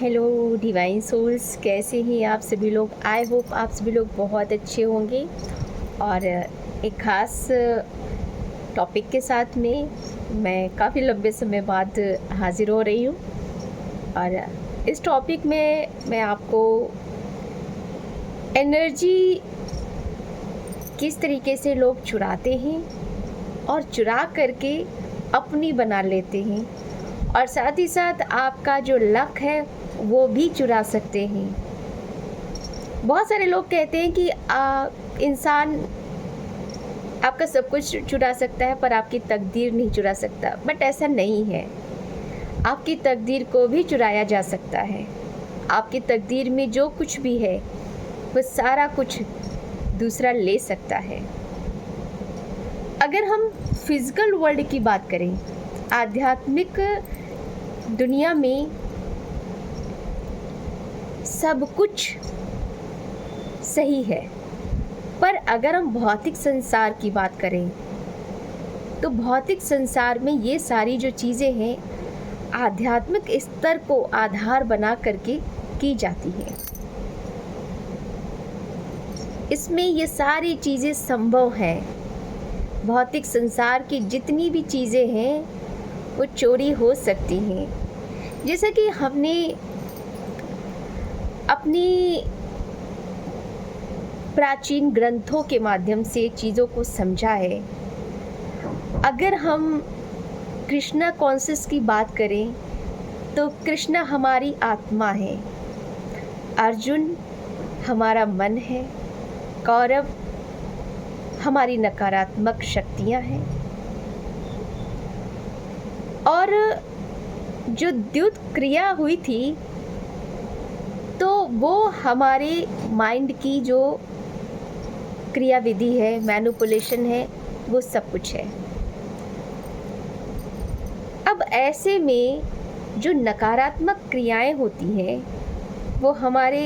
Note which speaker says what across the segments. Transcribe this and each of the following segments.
Speaker 1: Hello divine souls, कैसे हैं आप सभी लोग। आई होप आप सभी लोग बहुत अच्छे होंगे। और एक ख़ास टॉपिक के साथ में मैं काफ़ी लंबे समय बाद हाज़िर हो रही हूँ। और इस टॉपिक में मैं आपको एनर्जी किस तरीके से लोग चुराते हैं और चुरा करके अपनी बना लेते हैं, और साथ ही साथ आपका जो लक है वो भी चुरा सकते हैं। बहुत सारे लोग कहते हैं कि इंसान आपका सब कुछ चुरा सकता है पर आपकी तकदीर नहीं चुरा सकता। बट ऐसा नहीं है, आपकी तकदीर को भी चुराया जा सकता है। आपकी तकदीर में जो कुछ भी है वो सारा कुछ दूसरा ले सकता है। अगर हम फिजिकल वर्ल्ड की बात करें, आध्यात्मिक दुनिया में सब कुछ सही है, पर अगर हम भौतिक संसार की बात करें तो भौतिक संसार में ये सारी जो चीज़ें हैं आध्यात्मिक स्तर को आधार बना करके की जाती हैं। इसमें ये सारी चीज़ें संभव हैं। भौतिक संसार की जितनी भी चीज़ें हैं वो चोरी हो सकती हैं। जैसा कि हमने अपनी प्राचीन ग्रंथों के माध्यम से चीज़ों को समझा है। अगर हम कृष्णा कॉन्शियस की बात करें तो कृष्णा हमारी आत्मा है, अर्जुन हमारा मन है, कौरव हमारी नकारात्मक शक्तियां हैं, और जो द्युत क्रिया हुई थी तो वो हमारे माइंड की जो क्रिया विधि है, मैनिपुलेशन है, वो सब कुछ है। अब ऐसे में जो नकारात्मक क्रियाएं होती हैं वो हमारे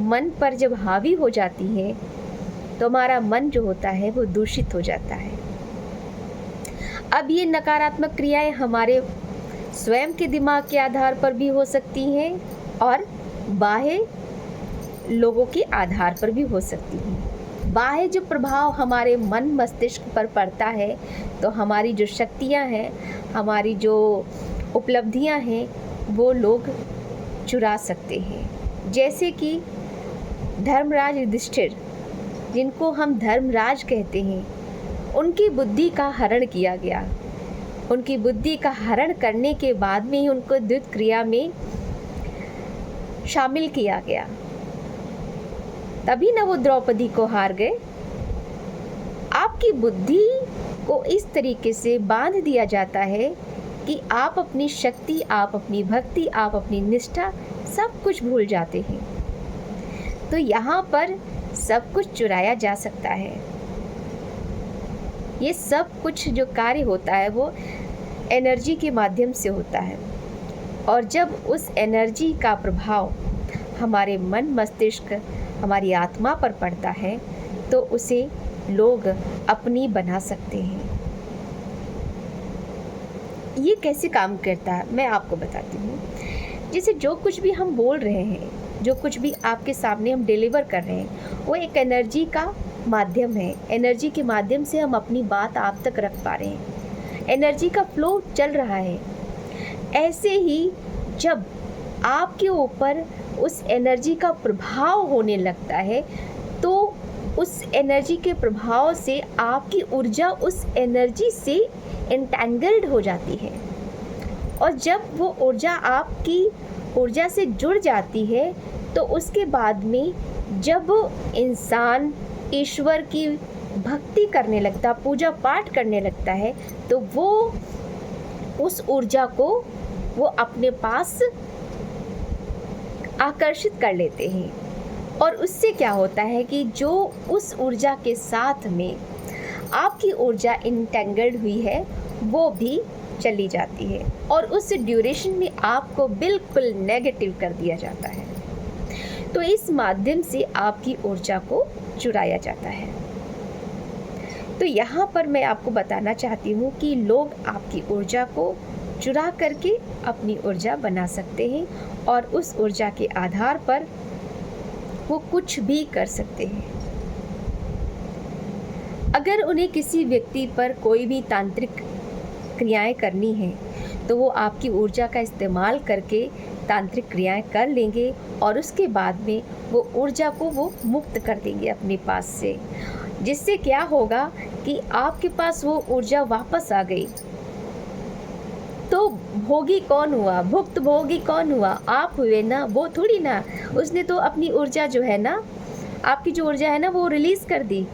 Speaker 1: मन पर जब हावी हो जाती हैं तो हमारा मन जो होता है वो दूषित हो जाता है। अब ये नकारात्मक क्रियाएं हमारे स्वयं के दिमाग के आधार पर भी हो सकती हैं और बाह्य लोगों के आधार पर भी हो सकती हैं। बाह्य जो प्रभाव हमारे मन मस्तिष्क पर पड़ता है तो हमारी जो शक्तियां हैं, हमारी जो उपलब्धियां हैं, वो लोग चुरा सकते हैं। जैसे कि धर्मराज युधिष्ठिर, जिनको हम धर्मराज कहते हैं, उनकी बुद्धि का हरण किया गया। उनकी बुद्धि का हरण करने के बाद में ही उनको द्युत क्रिया में शामिल किया गया, तभी ना वो द्रौपदी को हार गए। आपकी बुद्धि को इस तरीके से बांध दिया जाता है कि आप अपनी शक्ति, आप अपनी भक्ति, आप अपनी निष्ठा सब कुछ भूल जाते हैं। तो यहाँ पर सब कुछ चुराया जा सकता है। ये सब कुछ जो कार्य होता है वो एनर्जी के माध्यम से होता है, और जब उस एनर्जी का प्रभाव हमारे मन मस्तिष्क, हमारी आत्मा पर पड़ता है तो उसे लोग अपनी बना सकते हैं। ये कैसे काम करता है मैं आपको बताती हूँ। जैसे जो कुछ भी हम बोल रहे हैं, जो कुछ भी आपके सामने हम डिलीवर कर रहे हैं, वो एक एनर्जी का माध्यम है। एनर्जी के माध्यम से हम अपनी बात आप तक रख पा रहे हैं, एनर्जी का फ्लो चल रहा है। ऐसे ही जब आपके ऊपर उस एनर्जी का प्रभाव होने लगता है तो उस एनर्जी के प्रभाव से आपकी ऊर्जा उस एनर्जी से एंटेंगल्ड हो जाती है, और जब वो ऊर्जा आपकी ऊर्जा से जुड़ जाती है तो उसके बाद में जब इंसान ईश्वर की भक्ति करने लगता, पूजा पाठ करने लगता है, तो वो उस ऊर्जा को वो अपने पास आकर्षित कर लेते हैं। और उससे क्या होता है कि जो उस ऊर्जा के साथ में आपकी ऊर्जा इंटेंगल्ड हुई है वो भी चली जाती है, और उस ड्यूरेशन में आपको बिल्कुल नेगेटिव कर दिया जाता है। तो इस माध्यम से आपकी ऊर्जा को चुराया जाता है। तो यहाँ पर मैं आपको बताना चाहती हूँ कि लोग आपकी ऊर्जा को चुरा करके अपनी ऊर्जा बना सकते हैं और उस ऊर्जा के आधार पर वो कुछ भी कर सकते हैं। अगर उन्हें किसी व्यक्ति पर कोई भी तांत्रिक क्रियाएं करनी है तो वो आपकी ऊर्जा का इस्तेमाल करके तांत्रिक क्रियाएं कर लेंगे और उसके बाद में वो ऊर्जा को वो मुक्त कर देंगे अपने पास से, जिससे क्या होगा कि आपके पास वो ऊर्जा वापस आ गई। तो भोगी कौन हुआ, भुक्त भोगी कौन हुआ? आप हुए ना, वो थोड़ी ना। उसने तो अपनी ऊर्जा जो है ना, आपकी जो ऊर्जा है ना, वो रिलीज़ कर दी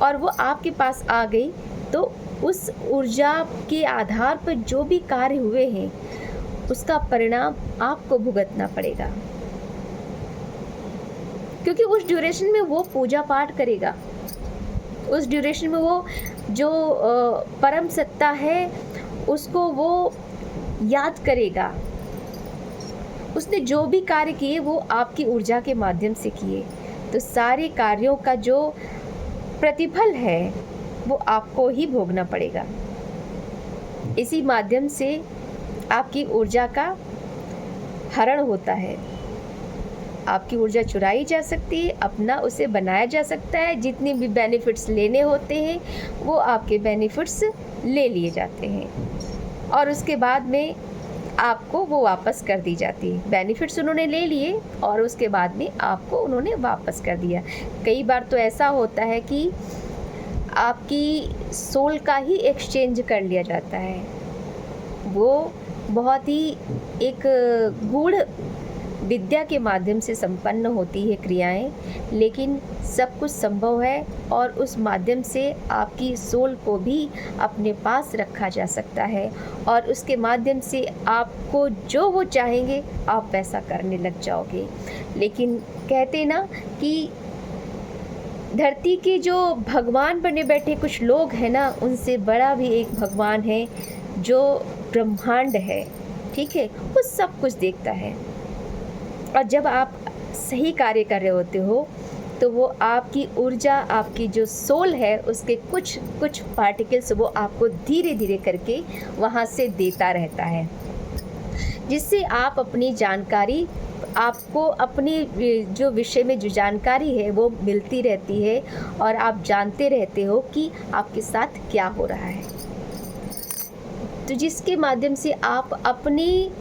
Speaker 1: और वो आपके पास आ गई। तो उस ऊर्जा के आधार पर जो भी कार्य हुए हैं उसका परिणाम आपको भुगतना पड़ेगा, क्योंकि उस ड्यूरेशन में वो पूजा पाठ करेगा, उस ड्यूरेशन में वो जो परम सत्ता है उसको वो याद करेगा। उसने जो भी कार्य किए वो आपकी ऊर्जा के माध्यम से किए, तो सारे कार्यों का जो प्रतिफल है वो आपको ही भोगना पड़ेगा। इसी माध्यम से आपकी ऊर्जा का हरण होता है, आपकी ऊर्जा चुराई जा सकती है, अपना उसे बनाया जा सकता है। जितने भी बेनिफिट्स लेने होते हैं वो आपके बेनिफिट्स ले लिए जाते हैं और उसके बाद में आपको वो वापस कर दी जाती है। बेनिफिट्स उन्होंने ले लिए और उसके बाद में आपको उन्होंने वापस कर दिया। कई बार तो ऐसा होता है कि आपकी सोल का ही एक्सचेंज कर लिया जाता है। वो बहुत ही एक गूढ़ विद्या के माध्यम से संपन्न होती है क्रियाएं, लेकिन सब कुछ संभव है और उस माध्यम से आपकी सोल को भी अपने पास रखा जा सकता है और उसके माध्यम से आपको जो वो चाहेंगे आप वैसा करने लग जाओगे। लेकिन कहते ना कि धरती के जो भगवान बने बैठे कुछ लोग हैं ना, उनसे बड़ा भी एक भगवान है जो ब्रह्मांड है, ठीक है, वो सब कुछ देखता है। और जब आप सही कार्य कर रहे होते हो तो वो आपकी ऊर्जा, आपकी जो सोल है उसके कुछ कुछ पार्टिकल्स वो आपको धीरे धीरे करके वहाँ से देता रहता है, जिससे आप अपनी जानकारी, आपको अपनी जो विषय में जो जानकारी है वो मिलती रहती है और आप जानते रहते हो कि आपके साथ क्या हो रहा है। तो जिसके माध्यम से आप अपनी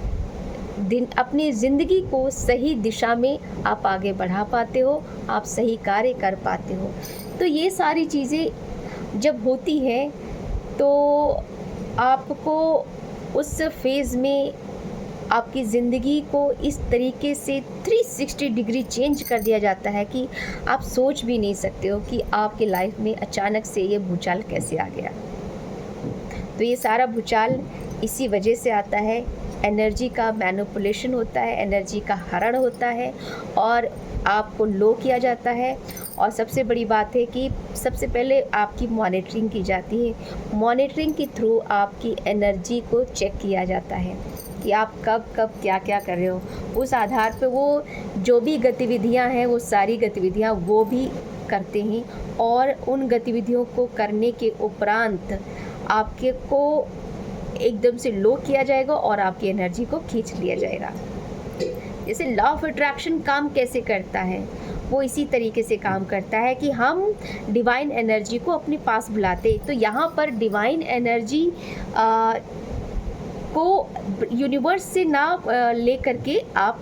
Speaker 1: ज़िंदगी को सही दिशा में आप आगे बढ़ा पाते हो, आप सही कार्य कर पाते हो। तो ये सारी चीज़ें जब होती हैं तो आपको उस फेज़ में आपकी ज़िंदगी को इस तरीके से 360 डिग्री चेंज कर दिया जाता है कि आप सोच भी नहीं सकते हो कि आपके लाइफ में अचानक से ये भूचाल कैसे आ गया। तो ये सारा भूचाल इसी वजह से आता है, एनर्जी का मैनिपुलेशन होता है, एनर्जी का हरण होता है और आपको लो किया जाता है। और सबसे बड़ी बात है कि सबसे पहले आपकी मॉनिटरिंग की जाती है। मॉनिटरिंग के थ्रू आपकी एनर्जी को चेक किया जाता है कि आप कब कब क्या क्या कर रहे हो। उस आधार पे वो जो भी गतिविधियां हैं वो सारी गतिविधियां वो भी करते हैं और उन गतिविधियों को करने के उपरांत आपके को एकदम से लो किया जाएगा और आपकी एनर्जी को खींच लिया जाएगा। जैसे लॉ ऑफ अट्रैक्शन काम कैसे करता है, वो इसी तरीके से काम करता है कि हम डिवाइन एनर्जी को अपने पास बुलाते। तो यहाँ पर डिवाइन एनर्जी को यूनिवर्स से ना ले करके आप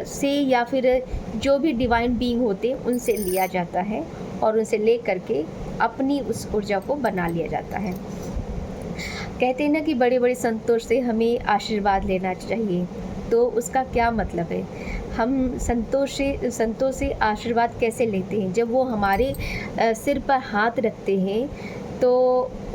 Speaker 1: से या फिर जो भी डिवाइन बीइंग होते हैं उनसे लिया जाता है और उनसे ले करके अपनी उस ऊर्जा को बना लिया जाता है। कहते हैं ना कि बड़े बड़े संतों से हमें आशीर्वाद लेना चाहिए, तो उसका क्या मतलब है? हम संतों से आशीर्वाद कैसे लेते हैं? जब वो हमारे सिर पर हाथ रखते हैं तो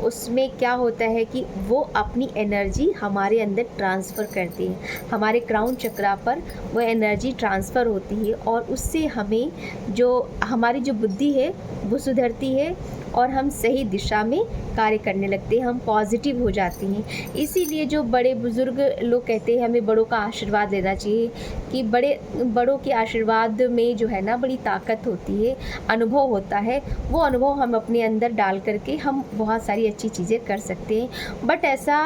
Speaker 1: उसमें क्या होता है कि वो अपनी एनर्जी हमारे अंदर ट्रांसफ़र करती है, हमारे क्राउन चक्रा पर वो एनर्जी ट्रांसफ़र होती है और उससे हमें जो हमारी जो बुद्धि है वो सुधरती है और हम सही दिशा में कार्य करने लगते हैं, हम पॉजिटिव हो जाते हैं। इसीलिए जो बड़े बुज़ुर्ग लोग कहते हैं हमें बड़ों का आशीर्वाद लेना चाहिए कि बड़ों के आशीर्वाद में जो है ना बड़ी ताकत होती है, अनुभव होता है। वो अनुभव हम अपने अंदर डाल करके हम बहुत सारी अच्छी चीज़ें कर सकते हैं। बट ऐसा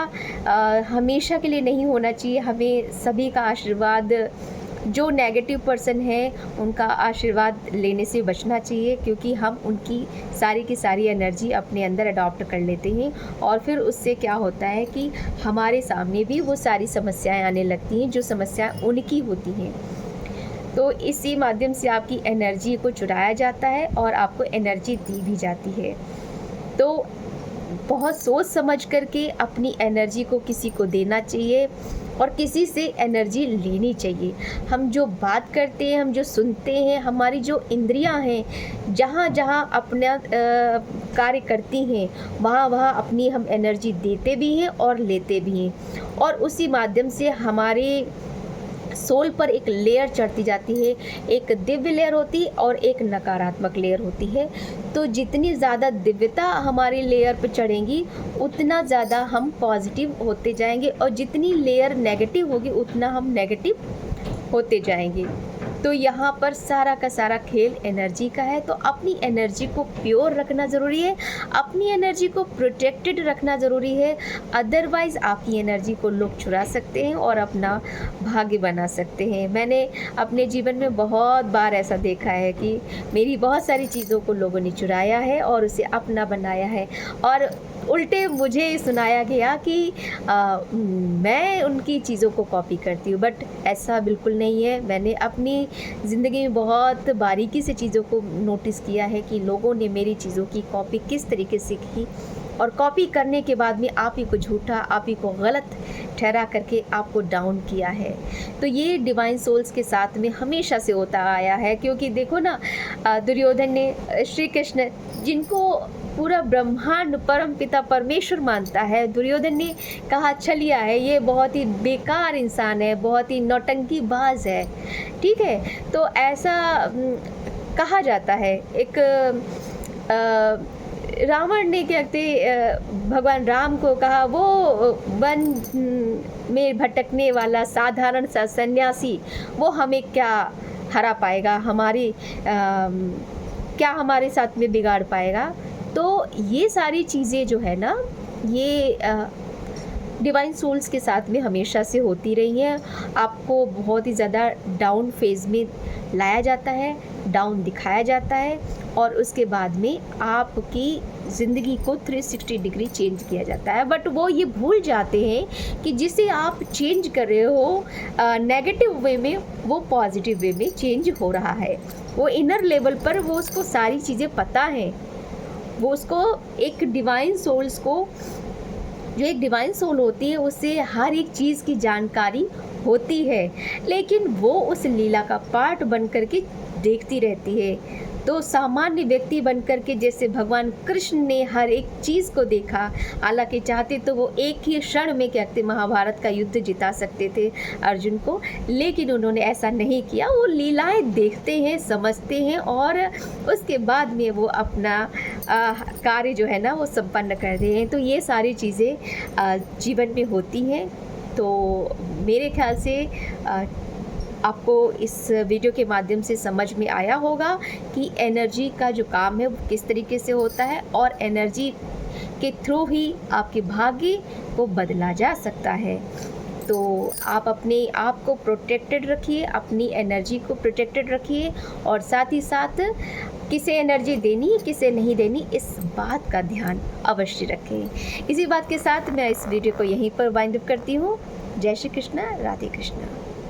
Speaker 1: हमेशा के लिए नहीं होना चाहिए। हमें सभी का आशीर्वाद, जो नेगेटिव पर्सन है उनका आशीर्वाद लेने से बचना चाहिए, क्योंकि हम उनकी सारी की सारी एनर्जी अपने अंदर अडॉप्ट कर लेते हैं और फिर उससे क्या होता है कि हमारे सामने भी वो सारी समस्याएं आने लगती हैं जो समस्याएं उनकी होती हैं। तो इसी माध्यम से आपकी एनर्जी को चुराया जाता है और आपको एनर्जी दी भी जाती है। तो बहुत सोच समझ करके अपनी एनर्जी को किसी को देना चाहिए और किसी से एनर्जी लेनी चाहिए। हम जो बात करते हैं, हम जो सुनते हैं, हमारी जो इंद्रियां हैं जहाँ जहाँ अपना कार्य करती हैं वहाँ वहाँ अपनी हम एनर्जी देते भी हैं और लेते भी हैं, और उसी माध्यम से हमारे सोल पर एक लेयर चढ़ती जाती है। एक दिव्य लेयर होती है और एक नकारात्मक लेयर होती है। तो जितनी ज़्यादा दिव्यता हमारी लेयर पर चढ़ेंगी उतना ज़्यादा हम पॉजिटिव होते जाएंगे, और जितनी लेयर नेगेटिव होगी उतना हम नेगेटिव होते जाएंगे। तो यहाँ पर सारा का सारा खेल एनर्जी का है। तो अपनी एनर्जी को प्योर रखना ज़रूरी है, अपनी एनर्जी को प्रोटेक्टेड रखना ज़रूरी है। अदरवाइज़ आपकी एनर्जी को लोग चुरा सकते हैं और अपना भाग्य बना सकते हैं। मैंने अपने जीवन में बहुत बार ऐसा देखा है कि मेरी बहुत सारी चीज़ों को लोगों ने चुराया है और उसे अपना बनाया है, और उल्टे मुझे सुनाया गया कि मैं उनकी चीज़ों को कॉपी करती हूँ। बट ऐसा बिल्कुल नहीं है। मैंने अपनी ज़िंदगी में बहुत बारीकी से चीज़ों को नोटिस किया है कि लोगों ने मेरी चीज़ों की कॉपी किस तरीके से की, और कॉपी करने के बाद में आप ही को झूठा, आप ही को गलत ठहरा करके आपको डाउन किया है। तो ये डिवाइन सोल्स के साथ में हमेशा से होता आया है। क्योंकि देखो ना, दुर्योधन ने श्री कृष्ण, जिनको पूरा ब्रह्मांड परम पिता परमेश्वर मानता है, दुर्योधन ने कहा छलिया है, ये बहुत ही बेकार इंसान है, बहुत ही नौटंकीबाज है। ठीक है, तो ऐसा कहा जाता है। एक रावण ने क्या कहते भगवान राम को कहा, वो वन में भटकने वाला साधारण सा सन्यासी, वो हमें क्या हरा पाएगा, क्या हमारे साथ में बिगाड़ पाएगा। तो ये सारी चीज़ें जो है ना, ये डिवाइन सोल्स के साथ में हमेशा से होती रही हैं। आपको बहुत ही ज़्यादा डाउन फेज़ में लाया जाता है, डाउन दिखाया जाता है, और उसके बाद में आपकी ज़िंदगी को 360 डिग्री चेंज किया जाता है। बट वो ये भूल जाते हैं कि जिसे आप चेंज कर रहे हो नेगेटिव वे में, वो पॉजिटिव वे में चेंज हो रहा है। वो इनर लेवल पर वो उसको सारी चीज़ें पता हैं। वो उसको एक डिवाइन सोल्स को, जो एक डिवाइन सोल होती है, उससे हर एक चीज़ की जानकारी होती है, लेकिन वो उस लीला का पार्ट बन करके देखती रहती है। तो सामान्य व्यक्ति बन करके, जैसे भगवान कृष्ण ने हर एक चीज़ को देखा, हालांकि चाहते तो वो एक ही क्षण में कहते महाभारत का युद्ध जिता सकते थे अर्जुन को, लेकिन उन्होंने ऐसा नहीं किया। वो लीलाएं देखते हैं, समझते हैं, और उसके बाद में वो अपना कार्य जो है ना वो संपन्न करते हैं। तो ये सारी चीज़ें जीवन में होती हैं। तो मेरे ख्याल से आपको इस वीडियो के माध्यम से समझ में आया होगा कि एनर्जी का जो काम है वो किस तरीके से होता है, और एनर्जी के थ्रू ही आपके भाग्य को बदला जा सकता है। तो आप अपने आप को प्रोटेक्टेड रखिए, अपनी एनर्जी को प्रोटेक्टेड रखिए, और साथ ही साथ किसे एनर्जी देनी है, किसे नहीं देनी, इस बात का ध्यान अवश्य रखें। इसी बात के साथ मैं इस वीडियो को यहीं पर वाइंड अप करती हूँ। जय श्री कृष्णा, राधे कृष्णा।